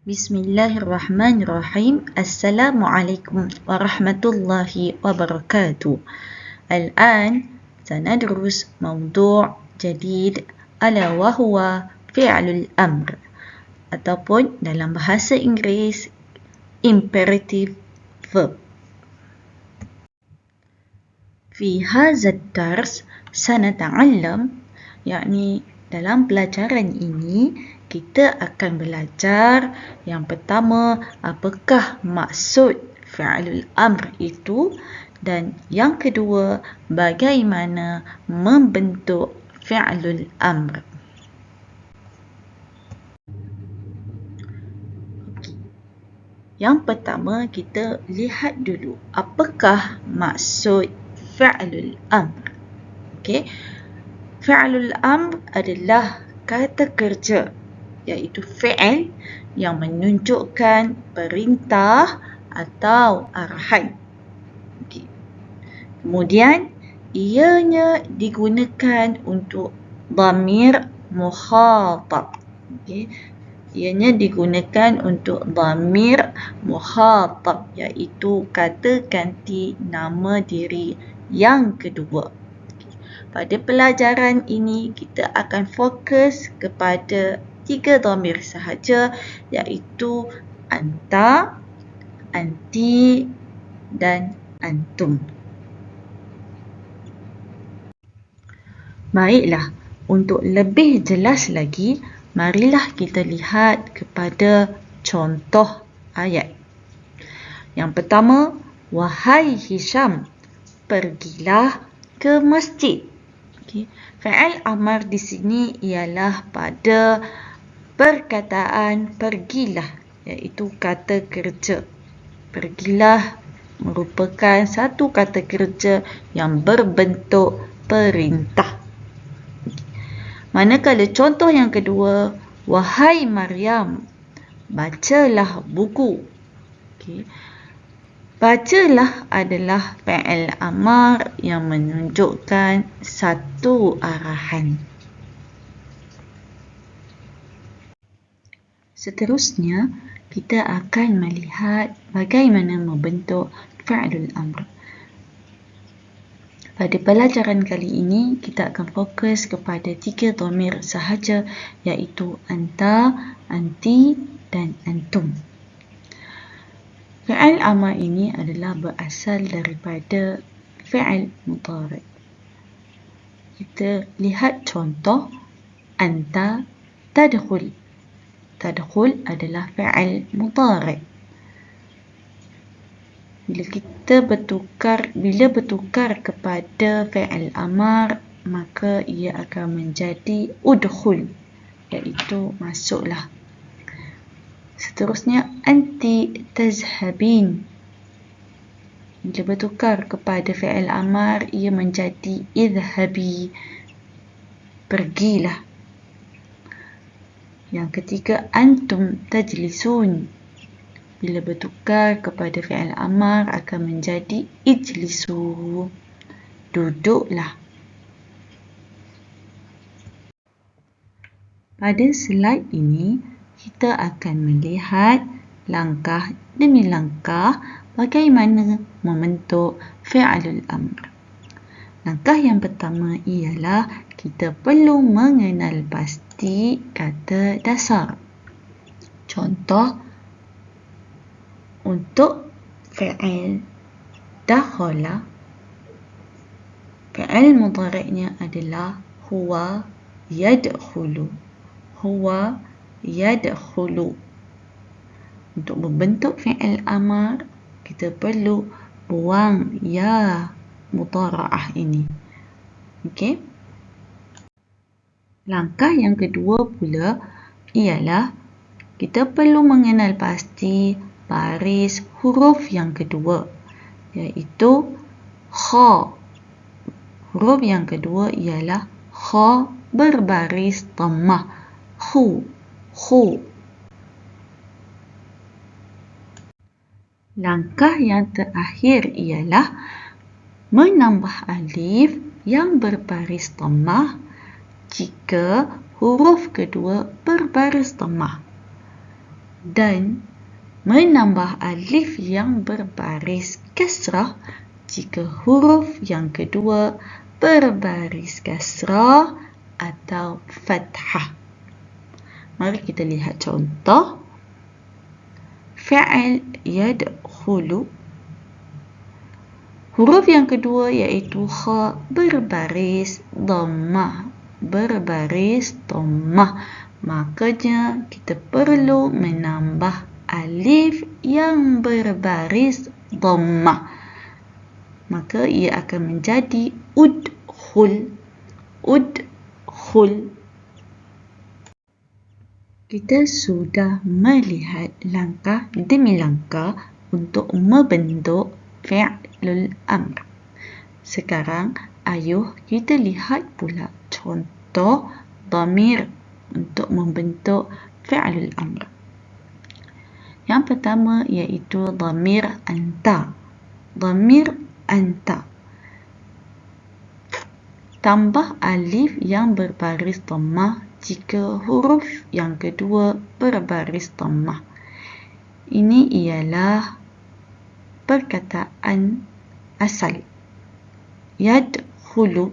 Bismillahirrahmanirrahim. Assalamualaikum warahmatullahi wabarakatuh. الآن سندرس موضوع جديد ألا وهو فعل الأمر ataupun dalam bahasa Inggeris imperative verb. في هذا الدرس سنتعلم dalam pelajaran ini kita akan belajar yang pertama apakah maksud fi'lul amr itu dan yang kedua bagaimana membentuk fi'lul amr. Yang pertama kita lihat dulu apakah maksud fi'lul amr. Okey. Fi'lul amr adalah kata kerja iaitu fi'il yang menunjukkan perintah atau arahan. Okay. Kemudian ianya digunakan untuk dhamir mukhatab. Okay. Ianya digunakan untuk dhamir mukhatab iaitu kata ganti nama diri yang kedua. Pada pelajaran ini kita akan fokus kepada 3 dhamir sahaja iaitu anta, anti dan antum. Baiklah, untuk lebih jelas lagi, marilah kita lihat kepada contoh ayat. Yang pertama, wahai Hisham, pergilah ke masjid. Okay. Fi'il amar di sini ialah pada perkataan pergilah iaitu kata kerja. Pergilah merupakan satu kata kerja yang berbentuk perintah. Manakala contoh yang kedua, wahai Maryam, bacalah buku. Okay. Bacalah adalah fi'il amar yang menunjukkan satu arahan. Seterusnya, kita akan melihat bagaimana membentuk fi'lul amr. Pada pelajaran kali ini, kita akan fokus kepada 3 dhamir sahaja iaitu anta, anti dan antum. Fi'il amar ini adalah berasal daripada fi'il mudhari'. Kita lihat contoh anta tadkhul. Tadkhul adalah fi'il mudhari'. Bila bertukar kepada fi'il amar, maka ia akan menjadi udkhul iaitu masuklah. Seterusnya anti tazhabin. Bila bertukar kepada fi'il amar, ia menjadi idhabi, pergilah. Yang ketiga antum tajlisun. Bila bertukar kepada fi'il amar akan menjadi ijlisu, duduklah. Pada slide ini kita akan melihat langkah demi langkah bagaimana membentuk fi'lul amr. Langkah yang pertama ialah kita perlu mengenal pasti kata dasar. Contoh, untuk fi'il dakhala, fi'il mudhari'nya adalah huwa yadkhulu. Huwa yadkhulu. Untuk membentuk fi'il amar, kita perlu buang ya mudhara'ah ini. Okey. Langkah yang kedua pula ialah kita perlu mengenal pasti baris huruf yang kedua iaitu kha. Huruf yang kedua ialah kha berbaris dhammah. Khu. Langkah yang terakhir ialah menambah alif yang berbaris dhammah jika huruf kedua berbaris dhammah. dan menambah alif yang berbaris kasrah jika huruf yang kedua berbaris kasrah atau fathah. Mari kita lihat contoh. Fi'il yadkhulu. Huruf yang kedua iaitu kha berbaris dhammah. Makanya kita perlu menambah alif yang berbaris dhammah. Maka ia akan menjadi udkhul. Kita sudah melihat langkah demi langkah untuk membentuk fi'lul amr. Sekarang, ayuh kita lihat pula contoh dhamir untuk membentuk fi'lul amr. Yang pertama iaitu dhamir anta. Tambah alif yang berbaris dhammah jika huruf yang kedua berbaris dhammah. Ini ialah perkataan asal. Yadkhulu.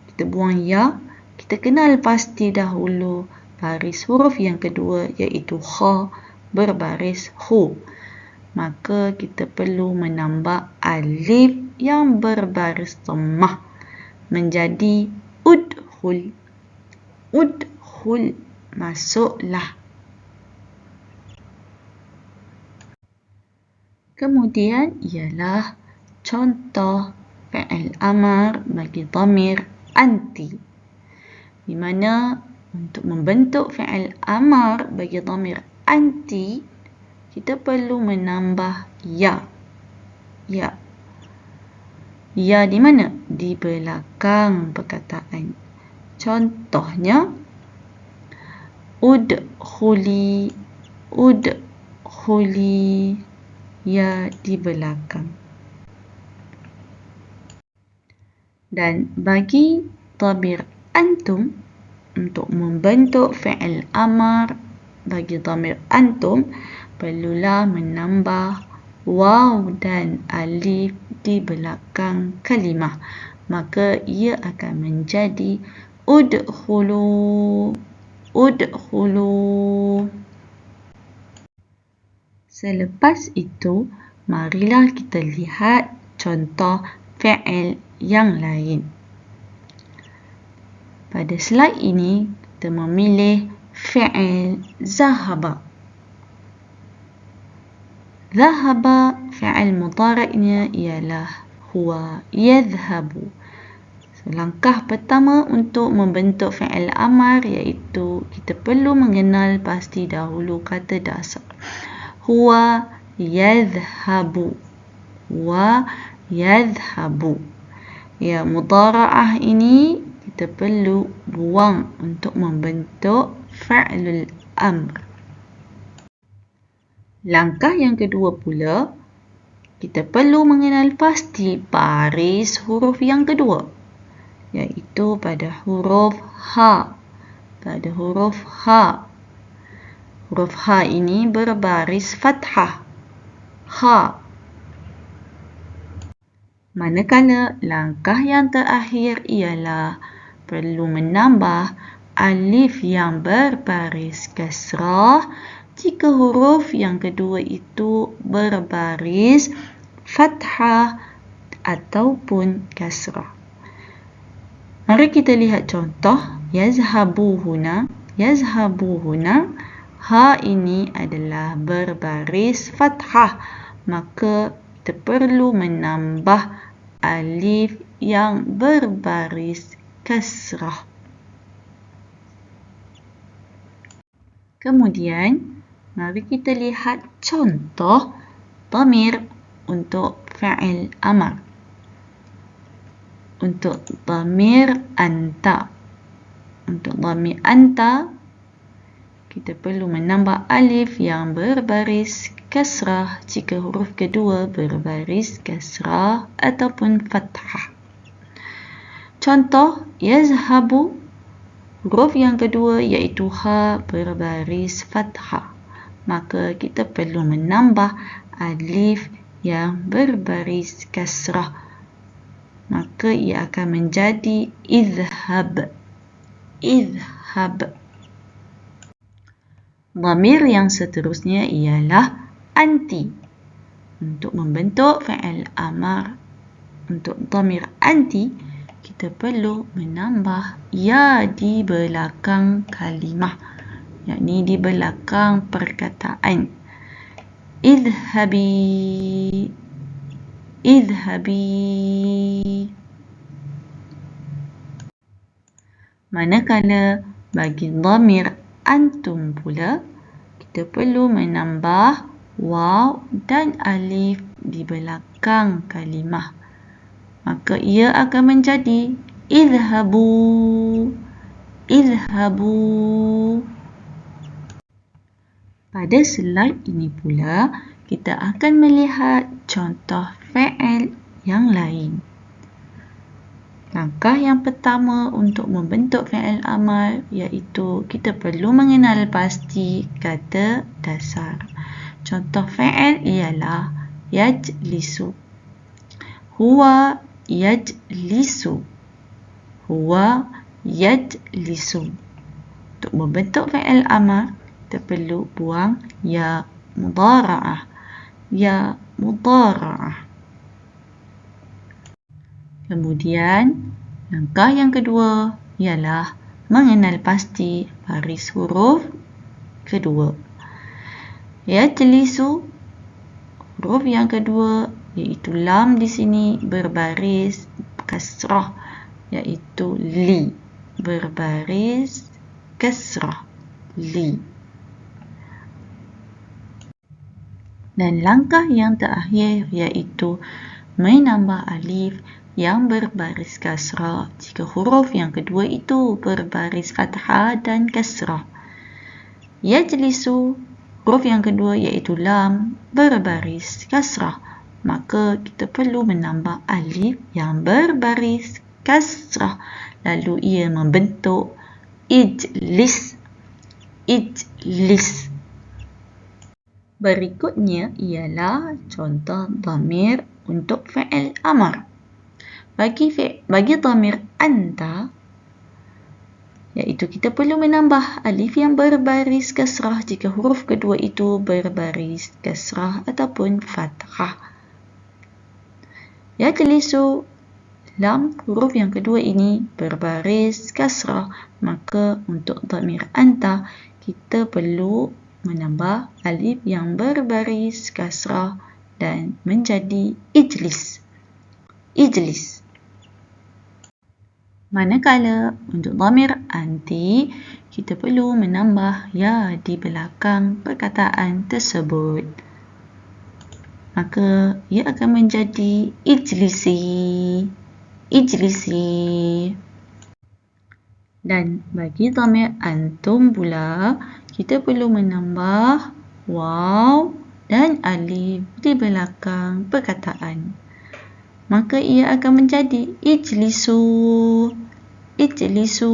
Kita buang ya. Kita kenal pasti dahulu baris huruf yang kedua iaitu kha berbaris hu. Maka kita perlu menambah alif yang berbaris dhammah menjadi udkhul. Masuklah. Kemudian ialah contoh fi'il amar bagi dhamir anti. Di mana untuk membentuk fi'il amar bagi dhamir anti, kita perlu menambah ya. Ya di mana? Di belakang perkataan. Contohnya, udkhuli. Ya di belakang. Dan bagi dhamir antum, untuk membentuk fi'il amar bagi dhamir antum, perlulah menambah waw dan alif di belakang kalimah. Maka ia akan menjadi udkhulu. Selepas itu, marilah kita lihat contoh fi'il yang lain. Pada slide ini, kita memilih fi'il zahaba. Zahaba, fi'il mudhari'nya ialah huwa yadhhabu. Langkah pertama untuk membentuk fi'il amar iaitu kita perlu mengenal pasti dahulu kata dasar. Huwa yadhhabu. Ya, mudhara'ah ini kita perlu buang untuk membentuk fi'lul amr. Langkah yang kedua pula, kita perlu mengenal pasti baris huruf yang kedua, iaitu pada huruf ha. Huruf ha ini berbaris fathah. Ha. Manakala langkah yang terakhir ialah perlu menambah alif yang berbaris kasrah jika huruf yang kedua itu berbaris fathah ataupun kasrah. Mari kita lihat contoh yazhabu huna. Ha ini adalah berbaris fathah, maka kita perlu menambah alif yang berbaris kasrah. Kemudian, mari kita lihat contoh dhamir untuk fi'il amar. Untuk dhamir anta. Kita perlu menambah alif yang berbaris kasrah jika huruf kedua berbaris kasrah ataupun fathah. Contoh, yazhabu, huruf yang kedua iaitu ha berbaris fathah. maka kita perlu menambah alif yang berbaris kasrah. Maka ia akan menjadi idhhab. Idhhab. Dhamir yang seterusnya ialah anti. Untuk membentuk fi'il amar, untuk dhamir anti, kita perlu menambah ya di belakang kalimah, yakni di belakang perkataan. Idhhabi. Idhhabi. Manakala bagi dhamir antum pula, kita perlu menambah waw dan alif di belakang kalimah. Maka ia akan menjadi idhhabu. Idhhabu. Pada slide ini pula, kita akan melihat contoh fi'il yang lain. Langkah yang pertama untuk membentuk fi'il amar iaitu kita perlu mengenal pasti kata dasar. Contoh fi'il ialah yajlisu. Huwa yajlisu. Huwa yajlisu. Untuk membentuk fi'il amar, kita perlu buang ya mudhara'ah. Ya mudhara'ah. Kemudian, langkah yang kedua ialah mengenal pasti baris huruf kedua. Yajlisu, huruf yang kedua iaitu lam di sini berbaris kasrah, iaitu li. Berbaris kasrah, li. Dan langkah yang terakhir iaitu menambah alif yang berbaris kasrah jika huruf yang kedua itu berbaris fathah dan kasrah. Yajlisu, huruf yang kedua iaitu lam berbaris kasrah. Maka kita perlu menambah alif yang berbaris kasrah. Lalu ia membentuk ijlis. Ijlis. Berikutnya ialah contoh dhamir untuk fi'il amar. Bagi dhamir anta, iaitu kita perlu menambah alif yang berbaris kasrah jika huruf kedua itu berbaris kasrah ataupun fathah. Yajlisu, lam huruf yang kedua ini berbaris kasrah, maka untuk dhamir anta kita perlu menambah alif yang berbaris kasrah dan menjadi ijlis. Ijlis. Manakala untuk dhamir anti, kita perlu menambah ya di belakang perkataan tersebut. Maka ia akan menjadi ijlisi. Ijlisi. Dan bagi dhamir antum pula, kita perlu menambah waw dan alif di belakang perkataan. Maka ia akan menjadi ijlisu. Ijlisu.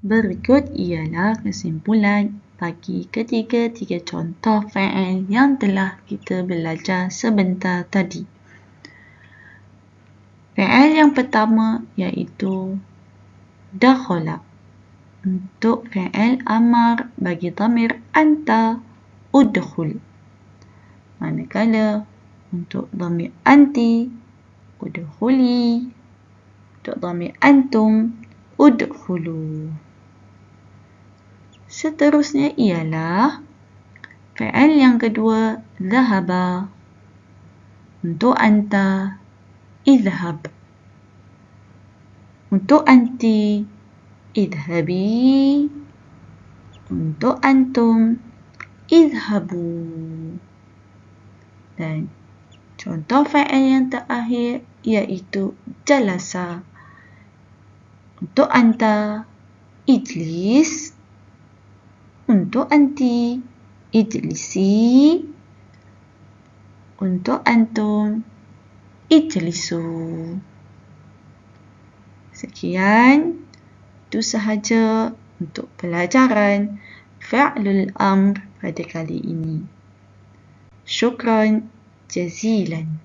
Berikut ialah kesimpulan bagi ketiga-tiga contoh fi'il yang telah kita belajar sebentar tadi. Fi'il yang pertama iaitu dakhala. Untuk fi'il amar bagi dhamir anta, udkhul. Manakala untuk dhamir anti, udkhuli. Untuk dhamir antum, udkhulu. Seterusnya ialah fi'il yang kedua, dhahaba. Untuk anta, idhhab. Untuk anti, idhhabi. Untuk antum, idhhabu. Dan contoh fi'il yang terakhir iaitu jalasa. Untuk anta, ijlis. Untuk anti, ijlisi. Untuk antum, ijlisu. Sekian, itu sahaja untuk pelajaran fi'lul amr pada kali ini. Syukran jazilan.